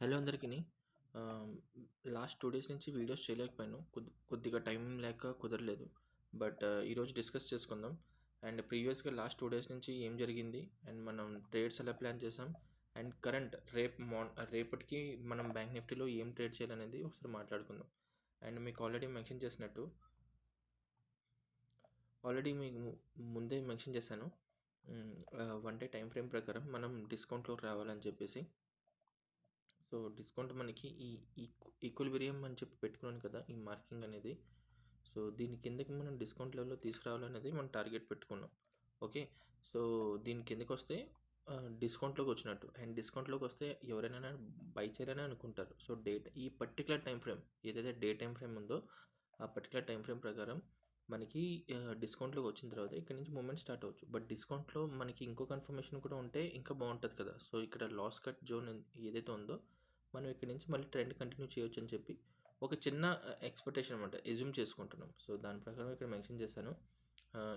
Hello అందరికిని. ఆహ్, last 2 days నుంచి videos చేయలేకపోయాను. కొద్దిగా టైం లేక కుదరలేదు. బట్ ఈరోజు డిస్కస్ చేసుకుందాం. అండ్ ప్రీవియస్‌గా లాస్ట్ 2 డేస్ నుంచి ఏం జరిగింది? అండ్ మనం ట్రేడ్స్ ఎలా ప్లాన్ చేసాం? అండ్ కరెంట్ రేపటికి మనం బ్యాంక్ నిఫ్టీలో ఏం ట్రేడ్ చేయాలనేది ఒకసారి మాట్లాడుకుందాం. అండ్ మీకు ఆల్రెడీ మీకు ముందే మెన్షన్ చేశాను. వన్ డే టైమ్ ఫ్రేమ్ ప్రకారం మనం డిస్కౌంట్‌లోకి రావాలని చెప్పేసి. సో, డిస్కౌంట్ మనకి ఈ ఈక్విలిబ్రియం అని చెప్పి పెట్టుకున్నాను కదా! ఈ మార్కింగ్ అనేది. సో, దీని కిందకి మనం డిస్కౌంట్ లెవెల్‌లో తీసుకురావాలనేది మనం టార్గెట్ పెట్టుకున్నాం. ఓకే. సో, దీని కిందకొస్తే డిస్కౌంట్‌లోకి వచ్చినట్టు. అండ్ డిస్కౌంట్‌లోకి వస్తే ఎవరైనా బై చేయాలని అనుకుంటారు. సో, ఈ పర్టిక్యులర్ టైమ్ ఫ్రేమ్ ఏదైతే డే టైమ్ ఫ్రేమ్ ఉందో, ఆ పర్టిక్యులర్ టైమ్ ఫ్రేమ్ ప్రకారం మనకి డిస్కౌంట్‌లోకి వచ్చిన తర్వాత ఇక్కడి నుంచి మూవ్‌మెంట్ స్టార్ట్ అవ్వచ్చు. బట్ డిస్కౌంట్‌లో మనకి ఇంకో కన్ఫర్మేషన్ కూడా ఉంటే ఇంకా బావుంటది కదా! సో, ఇక్కడ లాస్ కట్ జోన్ ఏదైతే ఉందో, మనం ఇక్కడి నుంచి మళ్ళీ ట్రెండ్ కంటిన్యూ చేయొచ్చని చెప్పి ఒక చిన్న ఎక్స్‌పెక్టేషన్ అనమాట. అస్యూమ్ చేసుకుంటున్నాం. సో, దాని ప్రకారం ఇక్కడ మెన్షన్ చేశాను.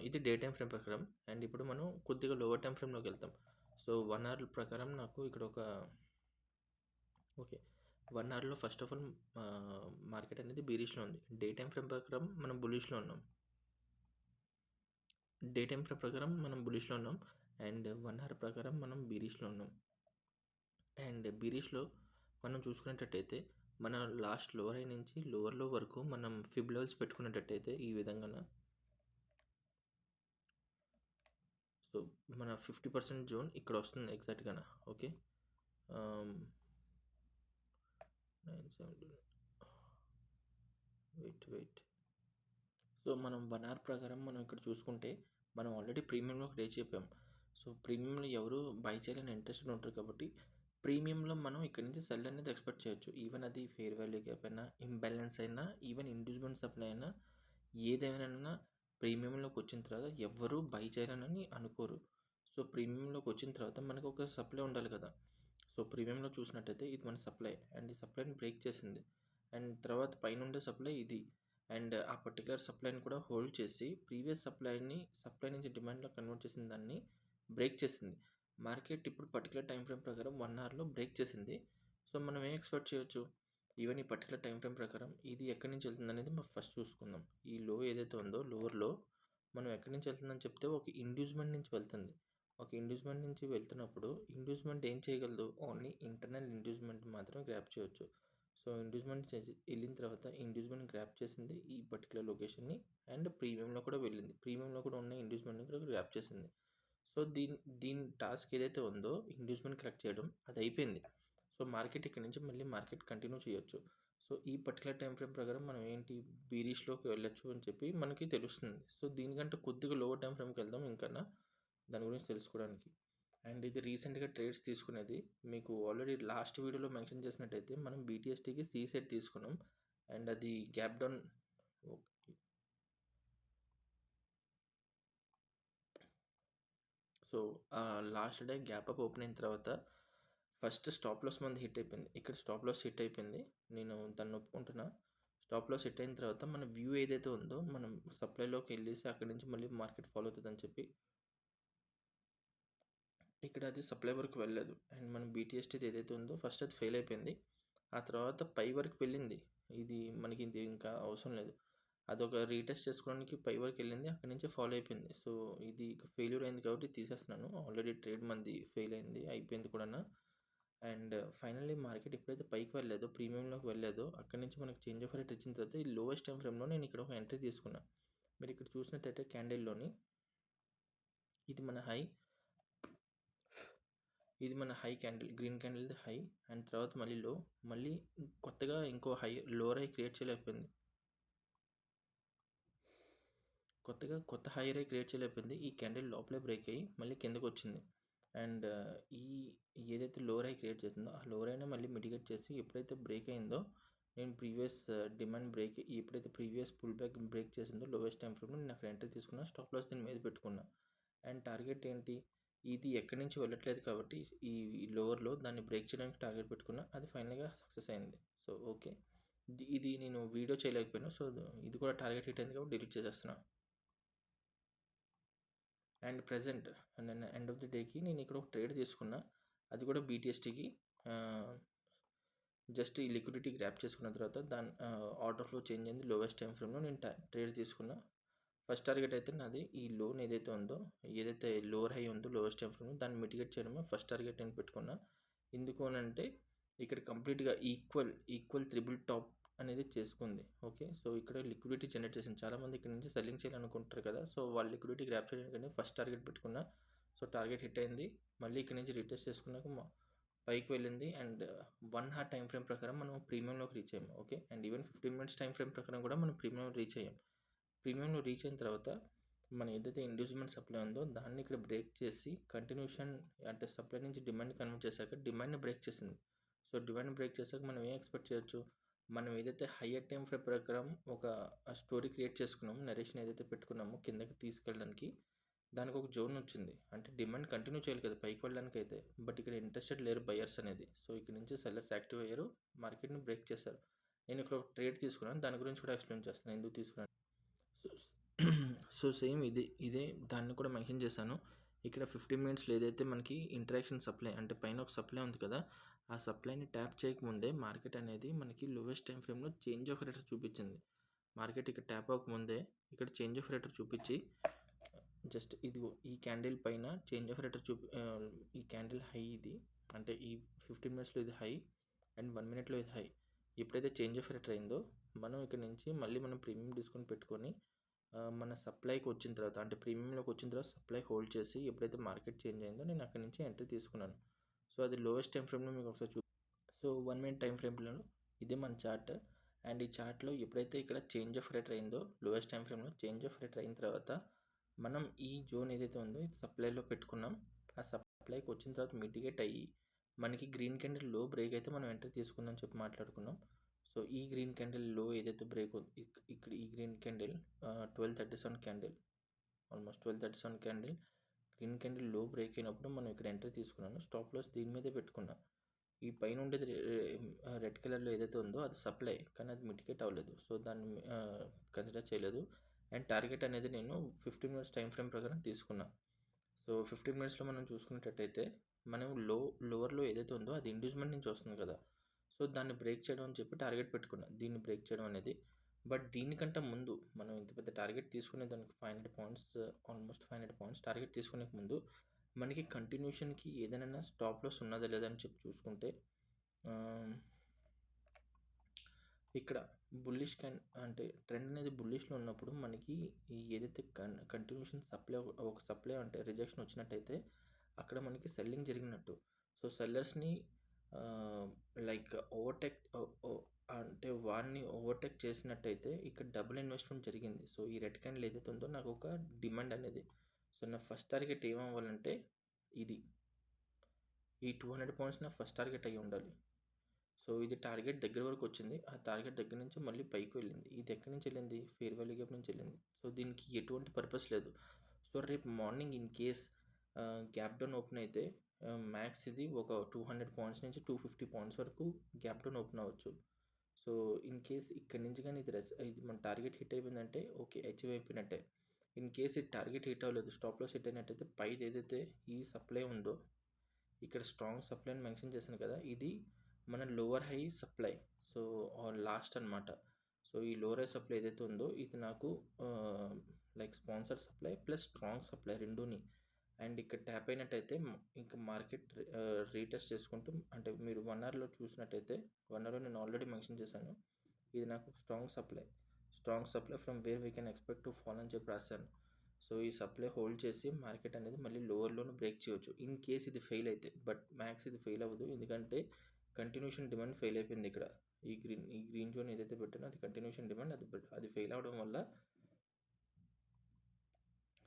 ఇది డే టైమ్ ఫ్రేమ్ ప్రకారం. అండ్ ఇప్పుడు మనం కొద్దిగా లోవర్ టైమ్ ఫ్రేమ్‌లోకి వెళ్తాం. సో, 1 అవర్ ప్రకారం నాకు ఇక్కడ ఓకే. 1 అవర్‌లో ఫస్ట్ ఆఫ్ ఆల్ మార్కెట్ అనేది బీరిష్‌లో ఉంది. డే టైమ్ ఫ్రేమ్ ప్రకారం మనం బుల్లిష్‌లో ఉన్నాం. డే టైమ్ ఫ్రేమ్ ప్రకారం మనం బులిష్‌లో ఉన్నాం. అండ్ 1 అవర్ ప్రకారం మనం బీరిష్‌లో ఉన్నాం. అండ్ బీరిష్‌లో మనం చూసుకునేటట్టయితే మన లాస్ట్ లోవర్ హై నుంచి లోవర్ లో వరకు మనం ఫిబ్ లెవెల్స్ పెట్టుకునేటట్టయితే ఈ విధంగాన సో, మన 50% జోన్ ఇక్కడ వస్తుంది ఎగ్జాక్ట్‌గాన. ఓకే. 970 వెయిట్. సో, మనం 1 అవర్ ప్రకారం మనం ఇక్కడ చూసుకుంటే మనం ఆల్రెడీ ప్రీమియంలోకి రీచ్ అయిపోయాం. సో, ప్రీమియంలో ఎవరు బై చేయాలని ఇంట్రెస్టెడ్ ఉంటారు కాబట్టి ప్రీమియంలో మనం ఇక్కడ నుంచి సెల్ అనేది ఎక్స్‌పెక్ట్ చేయొచ్చు. ఈవెన్ అది ఫెయిర్ వాల్యూ గ్యాప్ అయినా, ఇంబాలెన్స్ అయినా, ఈవెన్ ఇండ్యూస్‌మెంట్ సప్లై అయినా ఏదేమైనా ప్రీమియంలోకి వచ్చిన తర్వాత ఎవ్వరూ బై చేయాలని అనుకోరు. సో, ప్రీమియంలోకి వచ్చిన తర్వాత మనకు ఒక సప్లై ఉండాలి కదా! సో, ప్రీమియంలో చూసినట్టయితే ఇది మన సప్లై. అండ్ ఈ సప్లైని బ్రేక్ చేసింది. అండ్ తర్వాత పైనుండే సప్లై ఇది. అండ్ ఆ పర్టిక్యులర్ సప్లైని కూడా హోల్డ్ చేసి ప్రీవియస్ సప్లై నుంచి డిమాండ్‌లో కన్వర్ట్ చేసిన దాన్ని బ్రేక్ చేసింది. మార్కెట్ ఇప్పుడు పర్టిక్యులర్ టైమ్ ఫ్రేమ్ ప్రకారం 1 అవర్‌లో బ్రేక్ చేసింది. సో, మనం ఏం ఎక్స్‌పెక్ట్ చేయొచ్చు? ఈవెన్ ఈ పర్టిక్యులర్ టైమ్ ఫ్రేమ్ ప్రకారం ఇది ఎక్కడి నుంచి వెళ్తుందనేది మనం ఫస్ట్ చూసుకుందాం. ఈ లో ఏదైతే ఉందో లోవర్ లో మనం ఎక్కడి నుంచి వెళ్తుందని చెప్తే ఒక ఇండ్యూస్‌మెంట్ నుంచి వెళ్తుంది. ఒక ఇండ్యూస్‌మెంట్ నుంచి వెళ్తున్నప్పుడు ఇండ్యూస్‌మెంట్ ఏం చేయగలదు? ఓన్లీ ఇంటర్నల్ ఇండ్యూస్‌మెంట్ మాత్రమే గ్రాబ్ చేయొచ్చు. సో, ఇండ్యూస్‌మెంట్ ఎళ్ళిన తర్వాత ఇండ్యూస్‌మెంట్ గ్రాబ్ చేసింది ఈ పర్టిక్యులర్ లొకేషన్‌ని. అండ్ ప్రీమియంలో కూడా వెళ్ళింది. ప్రీమియంలో కూడా ఉన్న ఇండ్యూస్‌మెంట్‌ని కూడా గ్రాబ్ చేసింది. సో, దీని దీని టాస్క్ ఏదైతే ఉందో ఇండ్యూస్‌మెంట్ కరెక్ట్ చేయడం అది అయిపోయింది. సో, మార్కెట్ ఇక్కడి నుంచి మళ్ళీ మార్కెట్ కంటిన్యూ చేయొచ్చు. సో, ఈ పర్టిక్యులర్ టైమ్ ఫ్రేమ్ ప్రకారం మనం ఏంటి బీరిష్‌లోకి వెళ్ళొచ్చు అని చెప్పి మనకి తెలుస్తుంది. సో, దీనికంటే కొద్దిగా లోవర్ టైమ్ ఫ్రేమ్‌కి వెళ్దాం ఇంకన్నా దాని గురించి తెలుసుకోవడానికి. అండ్ ఇది రీసెంట్‌గా ట్రేడ్స్ తీసుకునేది. మీకు ఆల్రెడీ లాస్ట్ వీడియోలో మెన్షన్ చేసినట్టయితే మనం బీటీఎస్టీకి సి సెట్ తీసుకున్నాం. అండ్ అది gap down okay. So, last day gap up open అయిన తర్వాత ఫస్ట్ స్టాప్ లాస్ మనది హిట్ అయిపోయింది. ఇక్కడ స్టాప్ లాస్ హిట్ అయిపోయింది. నేను దాన్ని ఒప్పుకుంటున్నా. స్టాప్ లాస్ హిట్ అయిన తర్వాత మన వ్యూ ఏదైతే ఉందో మనం సప్లైలోకి వెళ్ళేసి అక్కడి నుంచి మళ్ళీ మార్కెట్ ఫాలో అవుతుందని చెప్పి ఇక్కడ అది సప్లై వరకు వెళ్ళలేదు. అండ్ మనం బీటీఎస్టీది ఏదైతే ఉందో ఫస్ట్ అది ఫెయిల్ అయిపోయింది. ఆ తర్వాత పై వరకు వెళ్ళింది. ఇది ఇంకా అవసరం లేదు. అదొక రీటెస్ట్ చేసుకోవడానికి పై వరకు వెళ్ళింది. అక్కడి నుంచి ఫాలో అయిపోయింది. సో, ఇది ఫెయిల్యూర్ అయింది కాబట్టి తీసేస్తున్నాను. ఆల్రెడీ ట్రేడ్ మనది ఫెయిల్ అయింది. అయిపోయింది కూడాను. అండ్ ఫైనల్లీ మార్కెట్ ఎప్పుడైతే పైకి వెళ్ళలేదో ప్రీమియంలోకి వెళ్ళలేదో అక్కడి నుంచి మనకి చేంజ్ ఆఫ్ రేట్ వచ్చిన తర్వాత ఈ లోయెస్ట్ టైమ్ ఫ్రేమ్‌లో నేను ఇక్కడ ఒక ఎంట్రీ తీసుకున్నా. మీరు ఇక్కడ చూసినట్టయితే క్యాండిల్‌లోని ఇది మన హై. ఇది మన హై క్యాండిల్. గ్రీన్ క్యాండిల్‌ది హై. అండ్ తర్వాత మళ్ళీ లో. మళ్ళీ కొత్తగా ఇంకో లోవర్ హై క్రియేట్ చేయలేకపోయింది. కొత్త హైయర్ హై క్రియేట్ చేయలేకపోయింది. ఈ క్యాండిల్ లోపలే బ్రేక్ అయ్యి మళ్ళీ కిందకొచ్చింది. అండ్ ఈ ఏదైతే లోవర్ హై క్రియేట్ చేసిందో ఆ లోవర్ హైని మళ్ళీ మిటిగేట్ చేసి ఎప్పుడైతే బ్రేక్ అయిందో నేను ఎప్పుడైతే ప్రీవియస్ పుల్ బ్యాక్ బ్రేక్ చేసిందో లోయెస్ట్ టైమ్ ఫ్రేమ్‌లో నేను అక్కడ ఎంట్రీ తీసుకున్నా. స్టాప్ లాస్ దీని మీద పెట్టుకున్నా. అండ్ టార్గెట్ ఏంటి? ఇది ఎక్కడి నుంచి వెళ్ళట్లేదు కాబట్టి ఈ లోవర్‌లో దాన్ని బ్రేక్ చేయడానికి టార్గెట్ పెట్టుకున్నా. అది ఫైనల్‌గా సక్సెస్ అయింది. So, okay. ఇది నేను వీడియో చేయలేకపోయాను. సో, ఇది కూడా టార్గెట్ హిట్ అయింది కాబట్టి డిలీట్ చేసేస్తున్నా. అండ్ ప్రెజెంట్ నేను ఎండ్ ఆఫ్ ది డేకి నేను ఇక్కడ ఒక ట్రేడ్ తీసుకున్నా. అది కూడా బీటీఎస్టీకి. జస్ట్ ఈ లిక్విడిటీ గ్రాప్ చేసుకున్న తర్వాత దాని ఆర్డర్ ఫ్లో చేంజ్ అయింది. లోవెస్ట్ టైం ఫ్రేమ్లో నేను ట్రేడ్ తీసుకున్నా. ఫస్ట్ టార్గెట్ అయితే నాది ఈ లోన్ ఏదైతే ఉందో, ఏదైతే లోవర్ హై ఉందో లోవెస్ట్ టైం ఫ్రేమ్ దాన్ని మిటిగేట్ చేయడమే ఫస్ట్ టార్గెట్ నేను పెట్టుకున్నా. ఎందుకు అని అంటే ఇక్కడ కంప్లీట్గా ఈక్వల్ త్రిబుల్ టాప్ అనేది చేసుకుంది. ఓకే, సో ఇక్కడ లిక్విడిటీ జనరేట్ చేసింది. చాలామంది ఇక్కడ నుంచి సెల్లింగ్ చేయాలనుకుంటారు కదా, సో వాళ్ళు లిక్విడిటీ గ్రాప్ చేయడానికి ఫస్ట్ టార్గెట్ పెట్టుకున్నా. సో టార్గెట్ హిట్ అయింది. మళ్ళీ ఇక్కడ నుంచి రిటెస్ట్ చేసుకున్నాక పైకి వెళ్ళింది. అండ్ 1 hour టైం ఫ్రేమ్ ప్రకారం మనం ప్రీమియంలోకి రీచ్ అయ్యాము. Okay, and even 15 minutes time frame ప్రకారం కూడా మనం ప్రీమియం రీచ్ అయ్యాం. ప్రీమియంలో రీచ్ అయిన తర్వాత మనం ఏదైతే ఇండ్యూస్మెంట్ సప్లై ఉందో దాన్ని ఇక్కడ బ్రేక్ చేసి కంటిన్యూషన్ అంటే సప్లై నుంచి డిమాండ్ కన్వర్ట్ చేశాక డిమాండ్ని బ్రేక్ చేసింది. సో డిమాండ్ బ్రేక్ చేశాక మనం ఏం ఎక్స్పెక్ట్ చేయొచ్చు, మనం ఏదైతే హయ్యర్ టైం ఫ్రేమ్ ప్రకారం ఒక స్టోరీ క్రియేట్ చేసుకున్నామో, నరేషన్ ఏదైతే పెట్టుకున్నామో కిందకి తీసుకెళ్ళడానికి, దానికి ఒక జోన్ వచ్చింది. అంటే డిమాండ్ కంటిన్యూ చేయాలి కదా పైకి వెళ్ళడానికి అయితే, బట్ ఇక్కడ ఇంట్రెస్టెడ్ లేరు బయర్స్ అనేది. సో ఇక్కడ నుంచి సెల్లర్స్ యాక్టివ్ అయ్యారు, మార్కెట్ని బ్రేక్ చేశారు. నేను ఇక్కడ ఒక ట్రేడ్ తీసుకున్నాను, దాని గురించి కూడా ఎక్స్ప్లెయిన్ చేస్తాను ఎందుకు తీసుకున్నాను. సో సేమ్ ఇదే దాన్ని కూడా మెన్షన్ చేశాను. ఇక్కడ 15 minutesలో ఏదైతే మనకి ఇంటరాక్షన్ సప్లై అంటే పైన ఒక సప్లై ఉంది కదా, ఆ సప్లైని ట్యాప్ చేయకముందే మార్కెట్ అనేది మనకి లోవెస్ట్ టైం ఫ్రేమ్లో చేంజ్ ఆఫ్ రేటర్ చూపించింది. మార్కెట్ ఇక్కడ ట్యాప్ అవ్వకముందే ఇక్కడ చేంజ్ ఆఫ్ రేటర్ చూపించి జస్ట్ ఇదిగో ఈ క్యాండిల్ పైన చేంజ్ ఆఫ్ రేటర్ ఈ క్యాండిల్ హై ఇది, అంటే ఈ 15 minutesలో ఇది హై అండ్ 1 minute ఇది హై. ఎప్పుడైతే చేంజ్ ఆఫ్ రేటర్ అయిందో మనం ఇక్కడ నుంచి మళ్ళీ మనం ప్రీమియం డిస్కౌంట్ పెట్టుకొని మన సప్లైకి వచ్చిన తర్వాత అంటే ప్రీమియంలోకి వచ్చిన తర్వాత సప్లై హోల్డ్ చేసి ఎప్పుడైతే మార్కెట్ చేంజ్ అయిందో నేను అక్కడి నుంచి ఎంట్రీ తీసుకున్నాను. సో అది లోవెస్ట్ టైం ఫ్రేమ్లో మీకు ఒకసారి సో 1 minute టైం ఫ్రేమ్లో ఇదే మన చార్ట్. అండ్ ఈ చార్ట్లో ఎప్పుడైతే ఇక్కడ చేంజ్ ఆఫ్ రేటర్ అయిందో లోవెస్ట్ టైం ఫ్రేమ్లో చేంజ్ ఆఫ్ రేటర్ అయిన తర్వాత మనం ఈ జోన్ ఏదైతే ఉందో ఇది సప్లైలో పెట్టుకున్నాం. ఆ సప్లైకి వచ్చిన తర్వాత మిటిగేట్ అయ్యి మనకి గ్రీన్ క్యాండిల్ లో బ్రేక్ అయితే మనం ఎంట్రీ తీసుకుందాం చెప్పి మాట్లాడుకున్నాం. సో ఈ గ్రీన్ క్యాండిల్ లో ఏదైతే బ్రేక్ ఇక్కడ ఈ green candle 1237 candle, almost 1237 candle green candle లో బ్రేక్ అయినప్పుడు మనం ఇక్కడ ఎంట్రీ తీసుకున్నాను. స్టాప్ లాస్ దీని మీదే పెట్టుకున్నా. ఈ పైన ఉండేది రెడ్ కలర్లో ఏదైతే ఉందో అది సప్లై, కానీ అది మిటిగేట్ అవ్వలేదు, సో దాన్ని కన్సిడర్ చేయలేదు. అండ్ టార్గెట్ అనేది నేను 15 minutes టైం ఫ్రేమ్ ప్రకారం తీసుకున్నా. సో 15 minutesలో మనం చూసుకున్నట్టయితే మనం లోవర్లో ఏదైతే ఉందో అది ఇండ్యూస్మెంట్ నుంచి వస్తుంది కదా, సో దాన్ని బ్రేక్ చేయడం అని చెప్పి టార్గెట్ పెట్టుకున్నా, దీన్ని బ్రేక్ చేయడం అనేది. బట్ దీనికంటే ముందు మనం ఇంత పెద్ద టార్గెట్ తీసుకునే దానికి 500 points, ఆల్మోస్ట్ 500 points టార్గెట్ తీసుకునే ముందు మనకి కంటిన్యూషన్కి ఏదైనా స్టాప్ లాస్ ఉన్నదా లేదా అని చెప్పి చూసుకుంటే ఇక్కడ బుల్లిష్ అంటే ట్రెండ్ అనేది బుల్లిష్లో ఉన్నప్పుడు మనకి ఏదైతే కంటిన్యూషన్ ఒక సప్లై అంటే రిజెక్షన్ వచ్చినట్టయితే అక్కడ మనకి సెల్లింగ్ జరిగినట్టు. సో సెల్లర్స్ని లైక్ ఓవర్టేక్ అంటే వారిని ఓవర్టేక్ చేసినట్టయితే ఇక్కడ డబుల్ ఇన్వెస్ట్మెంట్ జరిగింది. సో ఈ రెడ్ క్యాండిల్ ఏదైతే ఉందో నాకు ఒక డిమాండ్ అనేది. సో నా ఫస్ట్ టార్గెట్ ఏమవ్వాలంటే ఇది ఈ 200 points నా ఫస్ట్ టార్గెట్ అయ్యి ఉండాలి. సో ఇది టార్గెట్ దగ్గర వరకు వచ్చింది. ఆ టార్గెట్ దగ్గర నుంచి మళ్ళీ పైకి వెళ్ళింది. ఇది ఎక్కడి నుంచి వెళ్ళింది, ఫేర్ వాల్యూ గ్యాప్ నుంచి వెళ్ళింది. సో దీనికి ఎటువంటి పర్పస్ లేదు. సో రేపు morning in case gap down open అయితే మ్యాక్స్ ఇది ఒక 200 points నుంచి 250 points వరకు గ్యాప్ డౌన్ ఓపెన్ అవ్వచ్చు. సో ఇన్ కేస్ ఇక్కడ నుంచి కానీ ఇది మన టార్గెట్ హిట్ అయిపోయిందంటే ఓకే, అచీవ్ అయిపోయినట్టే. ఇన్ కేస్ ఇది టార్గెట్ హిట్ అవ్వలేదు, స్టాప్ లాస్ హిట్ అయినట్టయితే పైది ఏదైతే ఈ సప్లై ఉందో ఇక్కడ స్ట్రాంగ్ సప్లై అని మెన్షన్ చేశాను కదా, ఇది మన lower high supply. So last అనమాట. సో ఈ లోవర్ హై సప్లై ఏదైతే ఉందో ఇది నాకు like sponsor supply plus strong supply రెండుని. అండ్ ఇక్కడ ట్యాప్ అయినట్టయితే ఇంకా మార్కెట్ రీటెస్ట్ చేసుకుంటూ, అంటే మీరు 1 hourలో చూసినట్టయితే 1 hourలో నేను ఆల్రెడీ మెన్షన్ చేశాను, ఇది నాకు strong supply from where we can expect to fall అని చెప్పి రాశాను. సో ఈ సప్లై హోల్డ్ చేసి మార్కెట్ అనేది మళ్ళీ లోవర్లోనే బ్రేక్ చేయవచ్చు ఇన్ కేస్ ఇది ఫెయిల్ అయితే. బట్ మ్యాక్స్ ఇది ఫెయిల్ అవ్వదు, ఎందుకంటే కంటిన్యూషన్ డిమాండ్ ఫెయిల్ అయిపోయింది. ఇక్కడ ఈ గ్రీన్ జోన్ ఏదైతే పెట్టానో అది కంటిన్యూషన్ డిమాండ్, అది ఫెయిల్ అవ్వడం వల్ల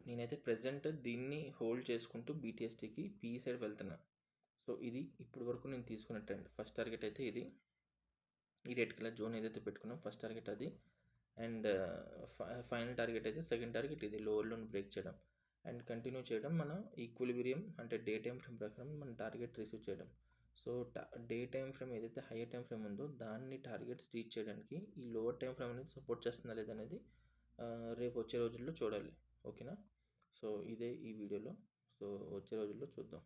నేనైతే ప్రెజెంట్ దీన్ని హోల్డ్ చేసుకుంటూ బీటీఎస్టీకి పీ సైడ్ వెళ్తున్నా. సో ఇది ఇప్పటి వరకు నేను తీసుకున్న ట్రెండ్. ఫస్ట్ టార్గెట్ అయితే ఇది, ఈ రెడ్ కలర్ జోన్ ఏదైతే పెట్టుకున్నాం ఫస్ట్ టార్గెట్ అది. అండ్ ఫైనల్ టార్గెట్ అయితే సెకండ్ టార్గెట్ ఇది, లోవర్లోని బ్రేక్ చేయడం అండ్ కంటిన్యూ చేయడం, మన ఈక్విలిబ్రియం అంటే డే టైం ఫ్రేమ్ ప్రకారం మన టార్గెట్ రిసీవ్ చేయడం. సో డే టైం ఫ్రేమ్ ఏదైతే హయ్యర్ టైం ఫ్రేమ్ ఉందో దాన్ని టార్గెట్స్ రీచ్ చేయడానికి ఈ లోవర్ టైం ఫ్రేమ్ అనేది సపోర్ట్ చేస్తుందా లేదనేది రేపు వచ్చే రోజుల్లో చూడాలి. ఓకేనా, సో ఇదే ఈ వీడియోలో. సో వచ్చే రోజుల్లో చూద్దాం.